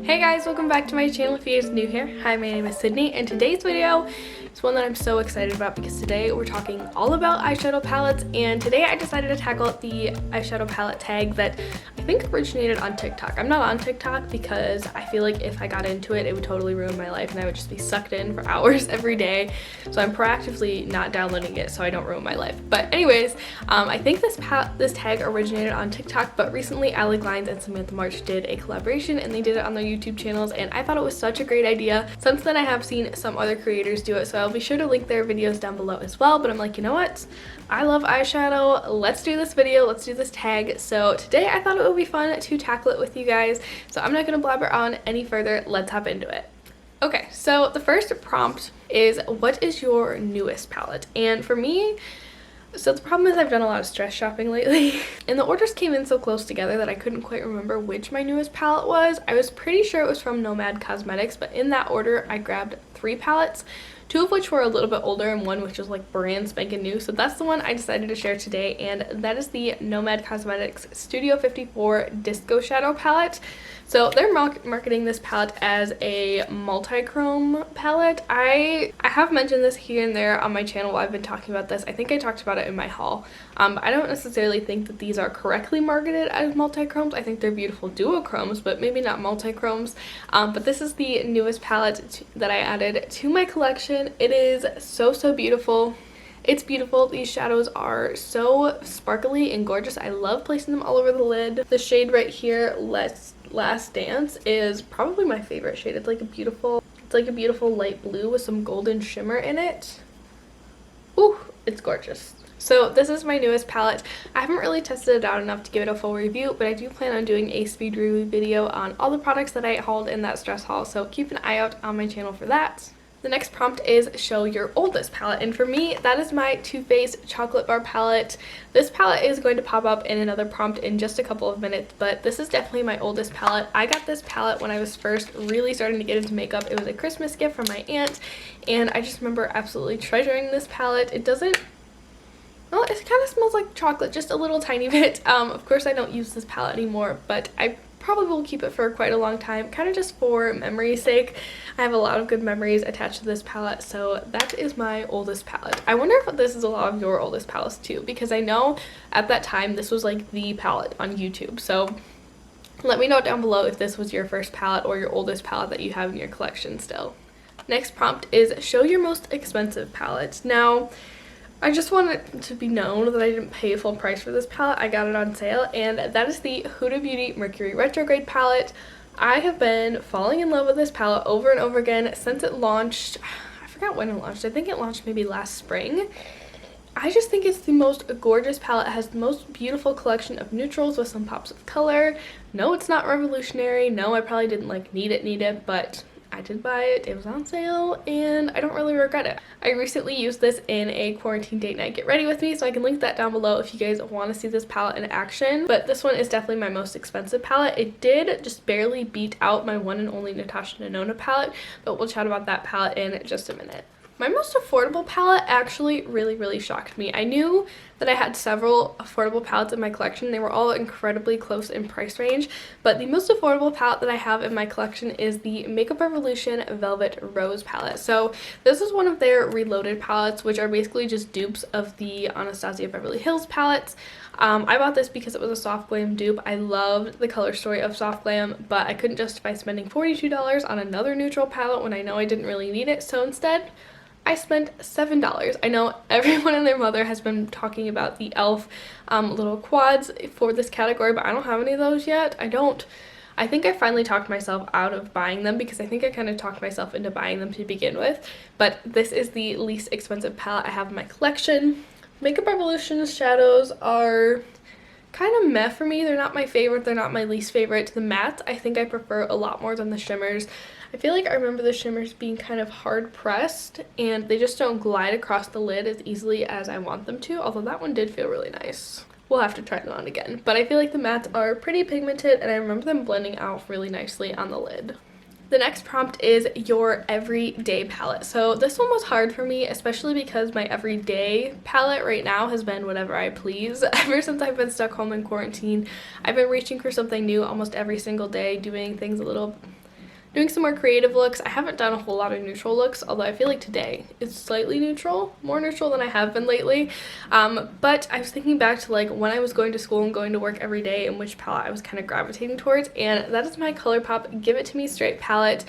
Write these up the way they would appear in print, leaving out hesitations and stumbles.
Hey guys, welcome back to my channel if you're new here. Hi, my name is Sydney, and today's video is one that I'm so excited about because today we're talking all about eyeshadow palettes, and today I decided to tackle the eyeshadow palette tag that I think originated on TikTok. I'm not on TikTok because I feel like if I got into it, it would totally ruin my life and I would just be sucked in for hours every day. So I'm proactively not downloading it so I don't ruin my life. But anyways, I think this tag originated on TikTok, but recently Alec Lines and Samantha March did a collaboration and they did it on their YouTube channels, and I thought it was such a great idea. Since then I have seen some other creators do it, so I'll be sure to link their videos down below as well. But I'm like, you know what? I love eyeshadow. Let's do this video. Let's do this tag. So today I thought it would be fun to tackle it with you guys. So I'm not going to blabber on any further. Let's hop into it. Okay, so the first prompt is, what is your newest palette? And for me, so the problem is I've done a lot of stress shopping lately and the orders came in so close together that I couldn't quite remember which my newest palette was. I was pretty sure it was from Wannabe Cosmetics, but in that order I grabbed 3 palettes, 2 of which were a little bit older and one which was like brand spanking new. So that's the one I decided to share today, and that is the Wannabe Cosmetics Studio 54 Disco Shadow palette. So they're marketing this palette as a multi-chrome palette. I have mentioned this here and there on my channel while I've been talking about this. I think I talked about it in my haul. I don't necessarily think that these are correctly marketed as multi-chromes. I think they're beautiful duochromes, but maybe not multi-chromes. But this is the newest palette that I added to my collection. It is so beautiful. It's beautiful. These shadows are so sparkly and gorgeous. I love placing them all over the lid. The shade right here, Last Dance, is probably my favorite shade. It's like a beautiful light blue with some golden shimmer in it. Ooh, it's gorgeous. So this is my newest palette. I haven't really tested it out enough to give it a full review, but I do plan on doing a speed review video on all the products that I hauled in that stress haul, so keep an eye out on my channel for that. The next prompt is show your oldest palette, and for me that is my Too Faced Chocolate Bar palette. This palette is going to pop up in another prompt in just a couple of minutes, but this is definitely my oldest palette. I got this palette when I was first really starting to get into makeup. It was a Christmas gift from my aunt, and I just remember absolutely treasuring this palette. It doesn't, well, it kind of smells like chocolate, just a little tiny bit. Of course I don't use this palette anymore, but I probably will keep it for quite a long time, kind of just for memory's sake. I have a lot of good memories attached to this palette, so that is my oldest palette. I wonder if this is a lot of your oldest palettes too, because I know at that time this was like the palette on YouTube. So let me know down below if this was your first palette or your oldest palette that you have in your collection still. Next prompt is show your most expensive palette. Now, I just want it to be known that I didn't pay full price for this palette. I got it on sale, and that is the Huda Beauty Mercury Retrograde palette. I have been falling in love with this palette over and over again since it launched. I forgot when it launched. I think it launched maybe last spring. I just think it's the most gorgeous palette. It has the most beautiful collection of neutrals with some pops of color. No, it's not revolutionary. No, I probably didn't like need it, but I did buy it. It was on sale and I don't really regret it. I recently used this in a quarantine date night get ready with me, so I can link that down below if you guys want to see this palette in action. But this one is definitely my most expensive palette. It did just barely beat out my one and only Natasha Denona palette, but we'll chat about that palette in just a minute. My most affordable palette actually really shocked me. I knew that I had several affordable palettes in my collection. They were all incredibly close in price range, but the most affordable palette that I have in my collection is the Makeup Revolution Velvet Rose palette. So this is one of their reloaded palettes, which are basically just dupes of the Anastasia Beverly Hills palettes. I bought this because it was a Soft Glam dupe. I loved the color story of Soft Glam, but I couldn't justify spending $42 on another neutral palette when I know I didn't really need it, so instead I spent $7. I know everyone and their mother has been talking about the e.l.f. Little quads for this category, but I don't have any of those yet. I think I finally talked myself out of buying them because I think I kind of talked myself into buying them to begin with. But this is the least expensive palette I have in my collection. Makeup Revolution's shadows are kind of meh for me. They're not my favorite. They're not my least favorite. The mattes I think I prefer a lot more than the shimmers. I feel like I remember the shimmers being kind of hard pressed and they just don't glide across the lid as easily as I want them to, although that one did feel really nice. We'll have to try them on again. But I feel like the mattes are pretty pigmented and I remember them blending out really nicely on the lid. The next prompt is your everyday palette. So this one was hard for me, especially because my everyday palette right now has been whatever I please. Ever since I've been stuck home in quarantine, I've been reaching for something new almost every single day, doing things a little Doing some more creative looks. I haven't done a whole lot of neutral looks, although I feel like today is slightly neutral, more neutral than I have been lately. But I was thinking back to like when I was going to school and going to work every day and which palette I was kind of gravitating towards, and that is my ColourPop Give It To Me Straight palette.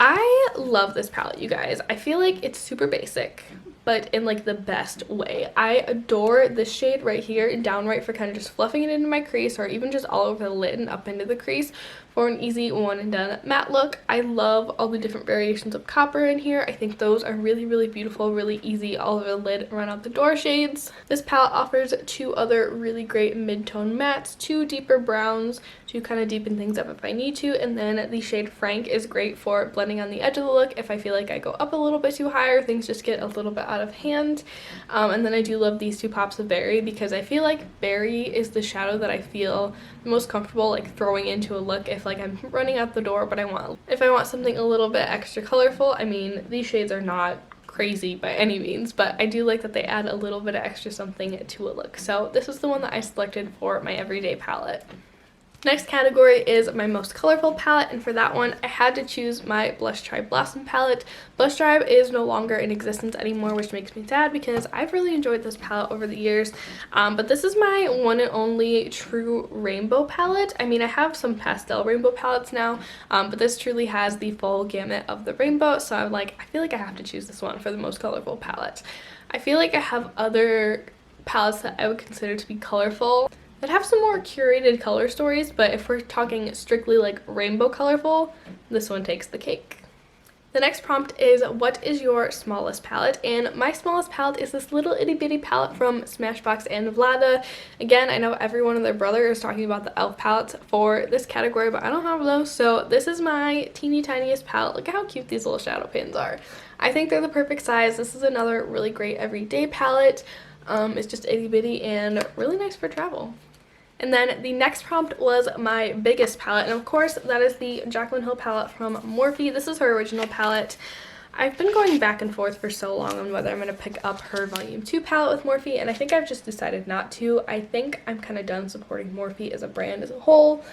I love this palette, you guys. I feel like it's super basic, but in like the best way. I adore this shade right here and downright for kind of just fluffing it into my crease, or even just all over the lid and up into the crease for an easy one and done matte look. I love all the different variations of copper in here. I think those are really, really beautiful, really easy all over the lid and run out the door shades. This palette offers 2 other really great mid-tone mattes, 2 deeper browns to kind of deepen things up if I need to, and then the shade Frank is great for blending on the edge of the look if I feel like I go up a little bit too high or things just get a little bit out of hand. And then I do love these 2 pops of Berry because I feel like Berry is the shadow that I feel the most comfortable like throwing into a look if like I'm running out the door, but if I want something a little bit extra colorful. I mean, these shades are not crazy by any means, but I do like that they add a little bit of extra something to a look. So this is the one that I selected for my everyday palette. Next category is my most colorful palette, and for that one I had to choose my Blush Tribe Blossom palette. Blush Tribe is no longer in existence anymore, which makes me sad because I've really enjoyed this palette over the years, but this is my one and only true rainbow palette. I mean, I have some pastel rainbow palettes now, but this truly has the full gamut of the rainbow, so I'm like, I feel like I have to choose this one for the most colorful palette. I feel like I have other palettes that I would consider to be colorful that have some more curated color stories, but if we're talking strictly like rainbow colorful, this one takes the cake. The next prompt is, what is your smallest palette? And my smallest palette is this little itty bitty palette from Smashbox and Vlada. Again, I know everyone and their brother is talking about the e.l.f. palettes for this category, but I don't have those, so this is my teeny tiniest palette. Look at how cute these little shadow pins are. I think they're the perfect size. This is another really great everyday palette. It's just itty bitty and really nice for travel. And then the next prompt was my biggest palette, and of course that is the Jaclyn Hill palette from Morphe. This is her original palette. I've been going back and forth for so long on whether I'm going to pick up her Volume 2 palette with Morphe, and I think I've just decided not to. I think I'm kind of done supporting Morphe as a brand as a whole.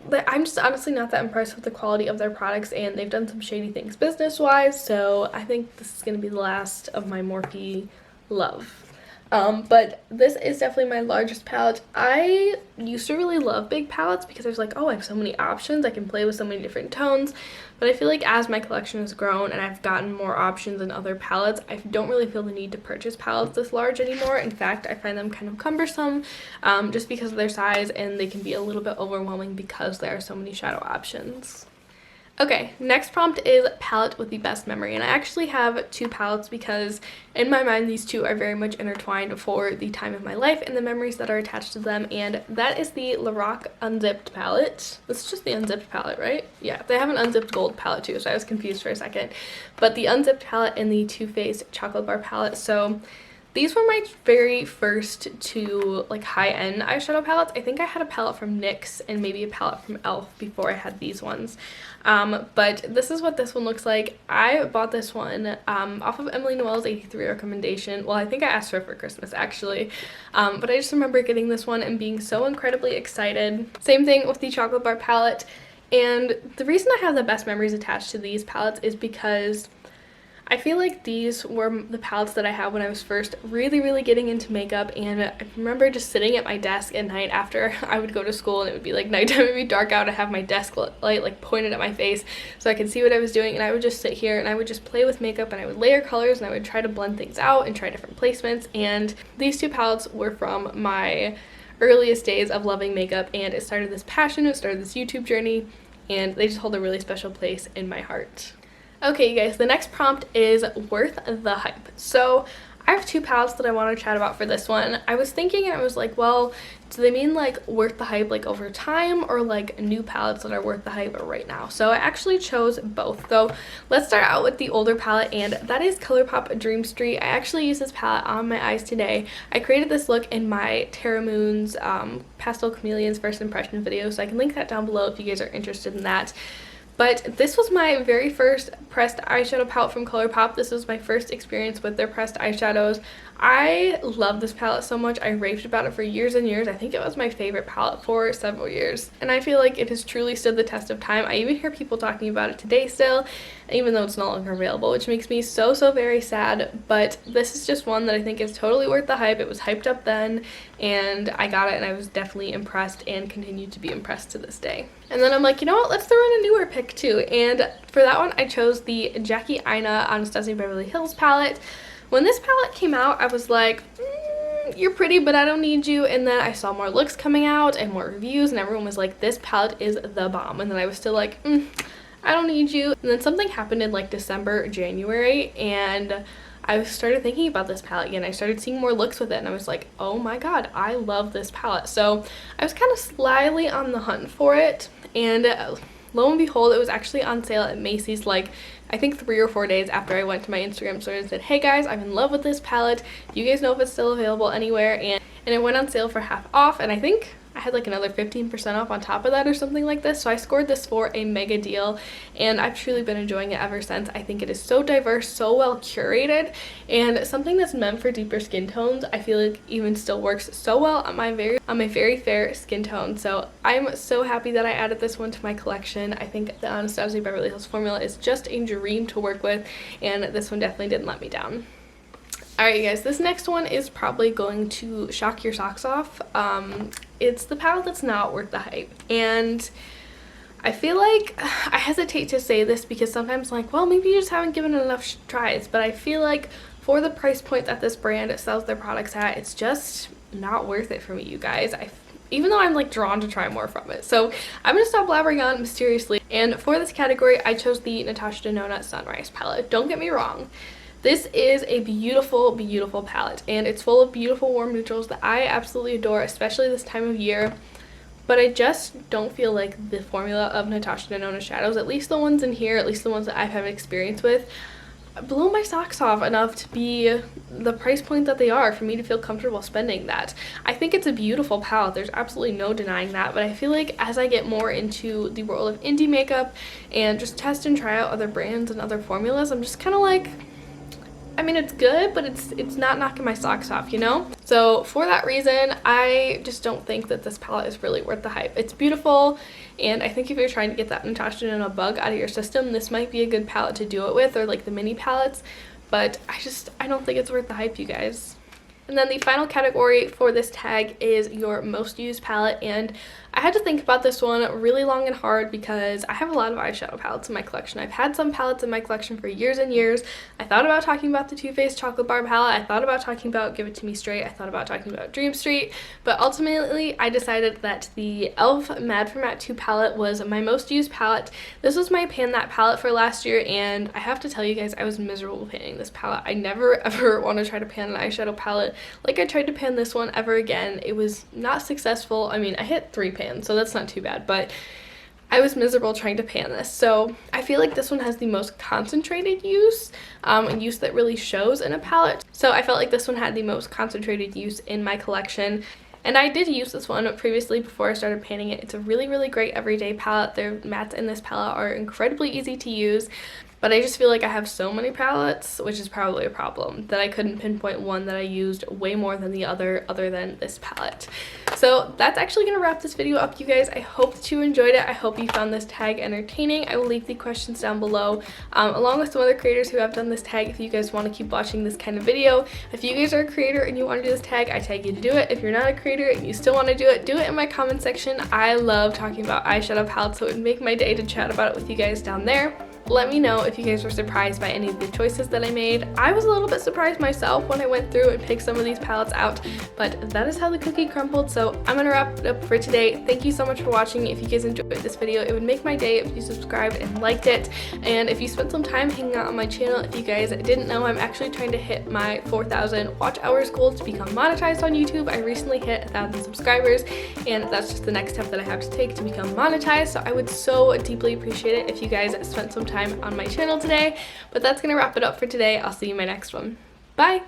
But I'm just honestly not that impressed with the quality of their products, and they've done some shady things business-wise, so I think this is going to be the last of my Morphe love. But this is definitely my largest palette. I used to really love big palettes because I was like, oh, I have so many options, I can play with so many different tones, but I feel like as my collection has grown and I've gotten more options in other palettes, I don't really feel the need to purchase palettes this large anymore. In fact, I find them kind of cumbersome, just because of their size, and they can be a little bit overwhelming because there are so many shadow options. Okay, next prompt is palette with the best memory, and I actually have 2 palettes because in my mind these 2 are very much intertwined for the time of my life and the memories that are attached to them, and that is the Lorac Unzipped palette. This is just the Unzipped palette, right? Yeah, they have an Unzipped Gold palette too, so I was confused for a second. But the Unzipped palette and the Too Faced Chocolate Bar palette. So these were my very first 2 like high-end eyeshadow palettes. I think I had a palette from NYX and maybe a palette from e.l.f. before I had these ones. But this is what this one looks like. I bought this one off of Emily Noel's 83 recommendation. Well, I think I asked her for Christmas actually, but I just remember getting this one and being so incredibly excited. Same thing with the Chocolate Bar palette, and the reason I have the best memories attached to these palettes is because I feel like these were the palettes that I had when I was first really getting into makeup, and I remember just sitting at my desk at night after I would go to school and it would be like nighttime, it would be dark out, I have my desk light like pointed at my face so I could see what I was doing, and I would just sit here and I would just play with makeup and I would layer colors and I would try to blend things out and try different placements. And these 2 palettes were from my earliest days of loving makeup, and it started this passion, it started this YouTube journey, and they just hold a really special place in my heart. Okay, you guys, the next prompt is worth the hype. So I have 2 palettes that I want to chat about for this one. I was thinking, and I was like, well, do they mean like worth the hype like over time, or like new palettes that are worth the hype right now? So I actually chose both. So let's start out with the older palette, and that is ColourPop Dream Street. I actually used this palette on my eyes today. I created this look in my Terra Moon's Pastel Chameleons first impression video, so I can link that down below if you guys are interested in that. But this was my very first pressed eyeshadow palette from ColourPop. This was my first experience with their pressed eyeshadows. I love this palette so much. I raved about it for years and years. I think it was my favorite palette for several years. And I feel like it has truly stood the test of time. I even hear people talking about it today still, even though it's no longer available, which makes me so very sad. But this is just one that I think is totally worth the hype. It was hyped up then, and I got it, and I was definitely impressed and continue to be impressed to this day. And then I'm like, you know what, let's throw in a newer pick too. And for that one, I chose the Jackie Aina Anastasia Beverly Hills palette. When this palette came out, I was like, you're pretty, but I don't need you. And then I saw more looks coming out and more reviews, and everyone was like, this palette is the bomb. And then I was still like, I don't need you. And then something happened in like December, January, and I started thinking about this palette again. I started seeing more looks with it, and I was like, oh my god, I love this palette. So I was kind of slyly on the hunt for it, and lo and behold, it was actually on sale at Macy's, like I think 3 or 4 days after I went to my Instagram story and said, hey guys, I'm in love with this palette. Do you guys know if it's still available anywhere? And it went on sale for half off, and I think I had like another 15% off on top of that or something like this. So I scored this for a mega deal, and I've truly been enjoying it ever since. I think it is so diverse, so well curated, and something that's meant for deeper skin tones, I feel like even still works so well on my very fair skin tone. So I'm so happy that I added this one to my collection. I think the Anastasia Beverly Hills formula is just a dream to work with, and this one definitely didn't let me down. Alright you guys, this next one is probably going to shock your socks off. It's the palette that's not worth the hype. And I feel like I hesitate to say this because sometimes I'm like, well, maybe you just haven't given it enough tries. But I feel like for the price point that this brand sells their products at, it's just not worth it for me, you guys. Even though I'm like drawn to try more from it. So I'm gonna stop blabbering on mysteriously. And for this category, I chose the Natasha Denona Sunrise palette. Don't get me wrong. This is a beautiful, beautiful palette, and it's full of beautiful warm neutrals that I absolutely adore, especially this time of year. But I just don't feel like the formula of Natasha Denona shadows, at least the ones in here, at least the ones that I've had experience with, blow my socks off enough to be the price point that they are for me to feel comfortable spending that. I think it's a beautiful palette, there's absolutely no denying that, but I feel like as I get more into the world of indie makeup and just test and try out other brands and other formulas, I'm just kind of like, I mean, it's good, but it's not knocking my socks off, you know? So for that reason, I just don't think that this palette is really worth the hype. It's beautiful, and I think if you're trying to get that Natasha Denona bug out of your system, this might be a good palette to do it with, or like the mini palettes, but I don't think it's worth the hype, you guys. And then the final category for this tag is your most used palette, and I had to think about this one really long and hard because I have a lot of eyeshadow palettes in my collection. I've had some palettes in my collection for years and years. I thought about talking about the Too Faced Chocolate Bar palette. I thought about talking about Give It To Me Straight. I thought about talking about Dream Street. But ultimately, I decided that the e.l.f. Mad for Matte 2 palette was my most used palette. This was my Pan That palette for last year, and I have to tell you guys, I was miserable panning this palette. I never ever want to try to pan an eyeshadow palette like I tried to pan this one ever again. It was not successful. I mean, I hit 3 pans, so that's not too bad, but I was miserable trying to pan this. So I feel like this one has the most concentrated use, and use that really shows in a palette. So I felt like this one had the most concentrated use in my collection. And I did use this one previously before I started panning it. It's a really, really great everyday palette. The mattes in this palette are incredibly easy to use. But I just feel like I have so many palettes, which is probably a problem, that I couldn't pinpoint one that I used way more than the other than this palette. So that's actually going to wrap this video up, you guys. I hope that you enjoyed it. I hope you found this tag entertaining. I will leave the questions down below, along with some other creators who have done this tag if you guys want to keep watching this kind of video. If you guys are a creator and you want to do this tag, I tag you to do it. If you're not a creator and you still want to do it in my comment section. I love talking about eyeshadow palettes, so it would make my day to chat about it with you guys down there. Let me know if you guys were surprised by any of the choices that I made. I was a little bit surprised myself when I went through and picked some of these palettes out, but that is how the cookie crumbled. So I'm gonna wrap it up for today. Thank you so much for watching. If you guys enjoyed this video, it would make my day if you subscribed and liked it. And if you spent some time hanging out on my channel, if you guys didn't know, I'm actually trying to hit my 4,000 watch hours goal to become monetized on YouTube. I recently hit 1,000 subscribers, and that's just the next step that I have to take to become monetized. So I would so deeply appreciate it if you guys spent some time on my channel today. But that's gonna wrap it up for today. I'll see you in my next one. Bye!